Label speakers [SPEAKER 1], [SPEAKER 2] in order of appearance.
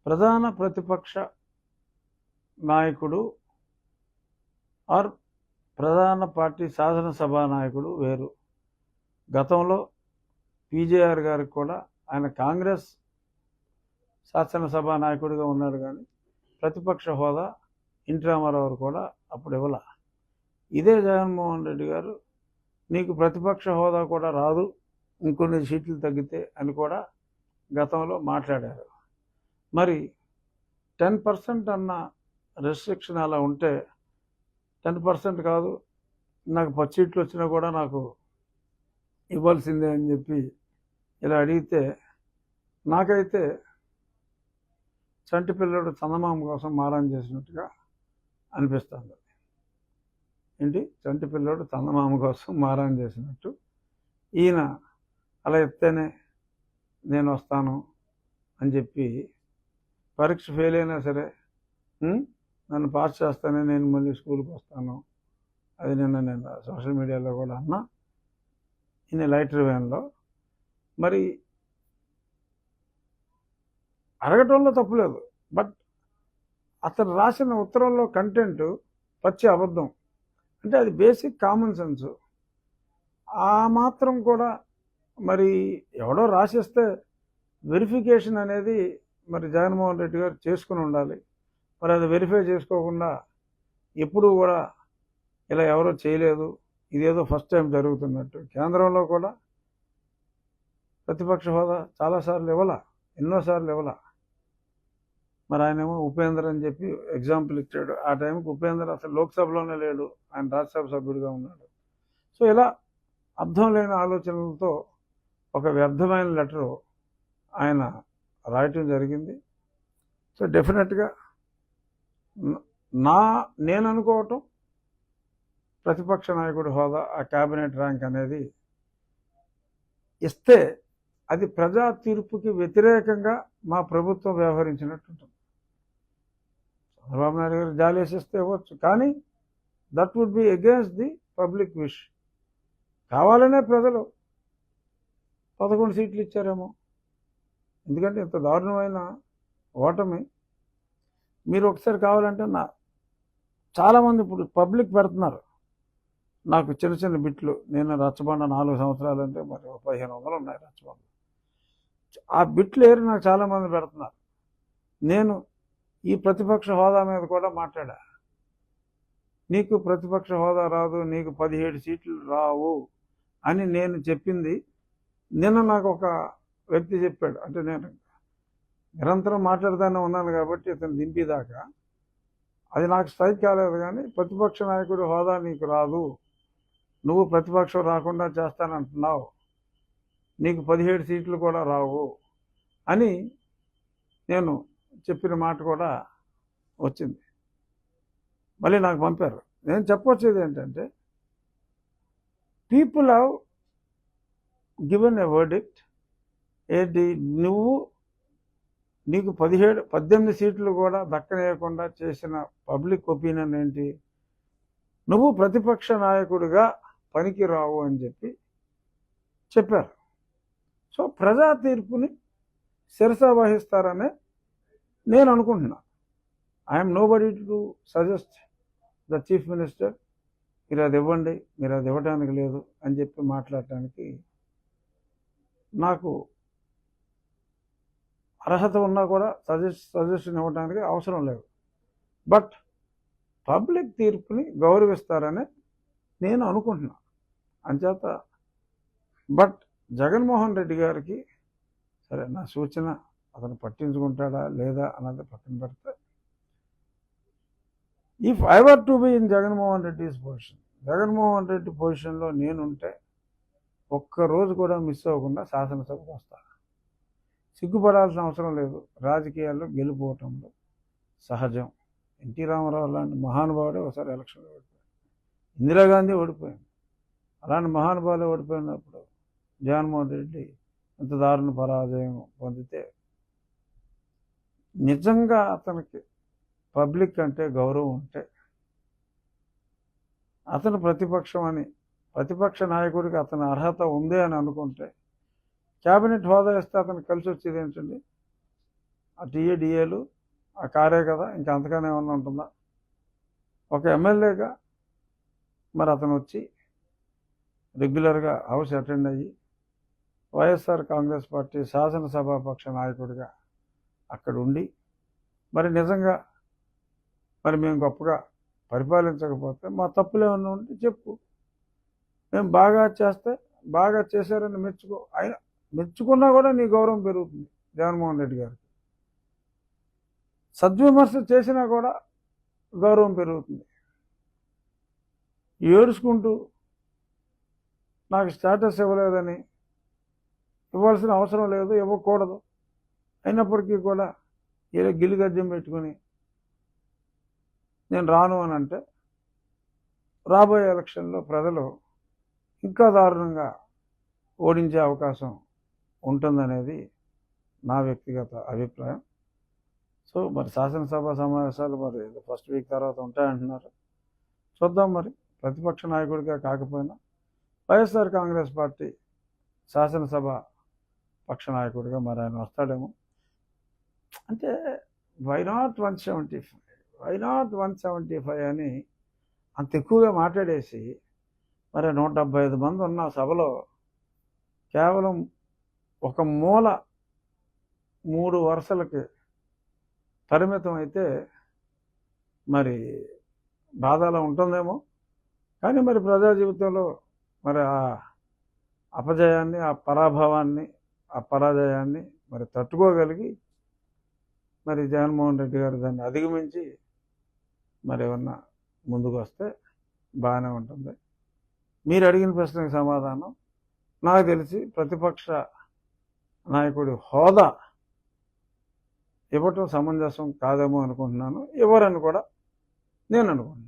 [SPEAKER 1] ప్రధాన ప్రతిపక్ష నాయకుడు ఆర్ ప్రధాన పార్టీ శాసనసభా నాయకుడు వేరు. గతంలో పీజేఆర్ గారికి కూడా ఆయన కాంగ్రెస్ శాసనసభా నాయకుడిగా ఉన్నాడు, కానీ ప్రతిపక్ష హోదా ఎన్టీ రామారావు కూడా అప్పుడు ఇవ్వాల. ఇదే జగన్మోహన్ రెడ్డి గారు నీకు ప్రతిపక్ష హోదా కూడా రాదు ఇంకొన్ని సీట్లు తగ్గితే అని కూడా గతంలో మాట్లాడారు. మరి 10% అన్న రెస్ట్రిక్షన్ అలా ఉంటే 10% కాదు, నాకు 10 సీట్లు వచ్చినా కూడా నాకు ఇవ్వాల్సిందే అని చెప్పి ఇలా అడిగితే నాకైతే చంటి పిల్లడు చందమామ కోసం మారం చేసినట్టుగా అనిపిస్తుంది. ఏంటి, చంటి పిల్లడు చందమామ కోసం మారం చేసినట్టు ఈయన అలా చెప్తేనే నేను వస్తాను అని చెప్పి పరీక్ష ఫెయిల్ అయినా సరే నన్ను పాస్ చేస్తానే నేను మళ్ళీ స్కూల్కి వస్తాను. అది నేను సోషల్ మీడియాలో కూడా అన్నా, ఈయన లైటర్ వ్యాన్లో. మరి అడగటంలో తప్పులేదు, బట్ అతను రాసిన ఉత్తరంలో కంటెంట్ పచ్చి అబద్ధం. అంటే అది బేసిక్ కామన్ సెన్స్. ఆ మాత్రం కూడా మరి ఎవడో రాసిస్తే వెరిఫికేషన్ అనేది మరి జగన్మోహన్ రెడ్డి గారు చేసుకుని ఉండాలి. మరి అది వెరిఫై చేసుకోకుండా ఎప్పుడూ కూడా ఇలా ఎవరో చేయలేదు, ఇదేదో ఫస్ట్ టైం జరుగుతున్నట్టు. కేంద్రంలో కూడా ప్రతిపక్ష హోదా చాలాసార్లు ఇవ్వాల, ఎన్నోసార్లు ఇవ్వాల. మరి ఆయనేమో ఉపేంద్ర అని చెప్పి ఎగ్జాంపుల్ ఇచ్చాడు. ఆ టైంకి ఉపేంద్ర అసలు లోక్సభలోనే లేడు, ఆయన రాజ్యసభ సభ్యుడిగా ఉన్నాడు. సో ఇలా అర్థం లేని ఆలోచనలతో ఒక వ్యర్థమైన లెటరు ఆయన రాయటం జరిగింది. సో డెఫినెట్గా నేను అనుకోవటం ప్రతిపక్ష నాయకుడి హోదా, ఆ క్యాబినెట్ ర్యాంక్ అనేది ఇస్తే అది ప్రజా తీర్పుకి వ్యతిరేకంగా మా ప్రభుత్వం వ్యవహరించినట్టు ఉంటుంది. చంద్రబాబు నాయుడు గారు జాలేసిస్తే ఇవ్వచ్చు, కానీ that would be against the public wish. కావాలనే ప్రజలు 11 సీట్లు ఇచ్చారేమో. ఎందుకంటే ఇంత దారుణమైన ఓటమి. మీరు ఒకసారి కావాలంటే చాలామంది ఇప్పుడు పబ్లిక్ పెడుతున్నారు నాకు చిన్న చిన్న బిట్లు. నేను రచ్చబండ 4 సంవత్సరాలు అంటే మరి 1500 ఉన్నాయి రచ్చబండ. ఆ బిట్లు ఏరి నాకు చాలామంది పెడుతున్నారు. నేను ఈ ప్రతిపక్ష హోదా మీద కూడా మాట్లాడా. నీకు ప్రతిపక్ష హోదా రాదు, నీకు 17 సీట్లు రావు అని నేను చెప్పింది నిన్న నాకు ఒక వ్యక్తి చెప్పాడు. అంటే నేను నిరంతరం మాట్లాడుతూనే ఉన్నాను కాబట్టి ఇతను దింపేదాకా అది నాకు స్ట్రైక్ కాలేదు. కానీ ప్రతిపక్ష నాయకుడి హోదా నీకు రాదు, నువ్వు ప్రతిపక్షం రాకుండా చేస్తానంటున్నావు, నీకు 17 సీట్లు కూడా రావు అని నేను చెప్పిన మాట కూడా వచ్చింది. మళ్ళీ నాకు పంపారు. నేను చెప్పొచ్చేది ఏంటంటే, people have given a verdict. ఏంటి, నీకు 18 సీట్లు కూడా దక్కనేయకుండా చేసిన పబ్లిక్ ఒపీనియన్ ఏంటి, నువ్వు ప్రతిపక్ష నాయకుడిగా పనికి రావు అని చెప్పారు. సో ప్రజా తీర్పుని శిరసా వహిస్తారనే నేను అనుకుంటున్నా. I'm nobody to suggest the chief minister మీరు అది ఇవ్వండి, మీరు అది ఇవ్వడానికి లేదు అని చెప్పి మాట్లాడటానికి నాకు అర్హత ఉన్నా కూడా సజెషన్ ఇవ్వడానికి అవసరం లేదు. బట్ పబ్లిక్ తీర్పుని గౌరవిస్తారని నేను అనుకుంటున్నా. అంచేత బట్ జగన్మోహన్ రెడ్డి గారికి సరే నా సూచన అతను పట్టించుకుంటాడా లేదా అన్నది పక్కన పెడితే, if I were to be in Jaganmohan Reddy's position, Jaganmohan Reddy పొజిషన్లో నేనుంటే ఒక్కరోజు కూడా మిస్ అవ్వకుండా శాసనసభకు వస్తాను. సిగ్గుపడాల్సిన అవసరం లేదు. రాజకీయాల్లో గెలిపోవటంలో సహజం. ఎన్టీ రామారావు లాంటి మహానుభావుడే ఒకసారి ఎలక్షన్లో ఓడిపోయాడు, ఇందిరాగాంధీ ఓడిపోయింది. అలాంటి మహానుభావులు ఓడిపోయినప్పుడు జగన్మోహన్ రెడ్డి ఎంత దారుణ పరాజయం పొందితే, నిజంగా అతనికి పబ్లిక్ అంటే గౌరవం ఉంటే, అతను ప్రతిపక్ష నాయకుడికి అతని అర్హత ఉంది అని అనుకుంటే, క్యాబినెట్ హోదా ఇస్తే అతను కలిసి వచ్చేది ఏంటండి? ఆ టీఏ-డిఏలు ఆ కారే కదా, ఇంకా అంతగానే ఏమన్నా ఉంటుందా? ఒక ఎమ్మెల్యేగా మరి అతను వచ్చి రెగ్యులర్గా హౌస్ అటెండ్ అయ్యి వైఎస్ఆర్ కాంగ్రెస్ పార్టీ శాసనసభాపక్ష నాయకుడిగా అక్కడ ఉండి మరి నిజంగా మరి మేము గొప్పగా పరిపాలించకపోతే మా తప్పులు ఏమన్నా ఉంటే చెప్పు, మేము బాగా చేస్తే బాగా చేశారని మెచ్చుకో. ఆయన మెచ్చుకున్నా కూడా నీ గౌరవం పెరుగుతుంది జగన్మోహన్ రెడ్డి గారికి. సద్విమర్శ చేసినా కూడా గౌరవం పెరుగుతుంది. ఏడుచుకుంటూ నాకు స్టేటస్ ఇవ్వలేదని, ఇవ్వాల్సిన అవసరం లేదు, ఇవ్వకూడదు, అయినప్పటికీ కూడా ఇలా గిల్లిగజ్జం పెట్టుకుని నేను రాను అని అంటే రాబోయే ఎలక్షన్లో ప్రజలు ఇంకా దారుణంగా ఓడించే అవకాశం ఉంటుందనేది నా వ్యక్తిగత అభిప్రాయం. సో మరి శాసనసభ సమావేశాలు మరి ఫస్ట్ వీక్ తర్వాత ఉంటాయంటున్నారు. చూద్దాం. మరి ప్రతిపక్ష నాయకుడిగా కాకపోయినా వైఎస్ఆర్ కాంగ్రెస్ పార్టీ శాసనసభ పక్ష నాయకుడిగా మరి ఆయన వస్తాడేమో. అంటే వై నాట్ 175 అని అంత ఎక్కువగా మాట్లాడేసి మరి 175 మంది ఉన్న సభలో కేవలం ఒక మూల 3 వరుసలకి పరిమితం అయితే మరి బాధలా ఉంటుందేమో. కానీ మరి ప్రజా జీవితంలో మరి ఆ అపజయాన్ని, ఆ పరాభవాన్ని, ఆ పరాజయాన్ని మరి తట్టుకోగలిగి మరి జగన్మోహన్ రెడ్డి గారు దాన్ని అధిగమించి మరి ఏమన్నా ముందుకు వస్తే బాగానే ఉంటుంది. మీరు అడిగిన ప్రశ్నకు సమాధానం నాకు తెలిసి ప్రతిపక్ష నాయకుడి హోదా ఇవ్వటం సమంజసం కాదేమో అనుకుంటున్నాను. ఇవ్వరని కూడా నేను అనుకుంటున్నాను.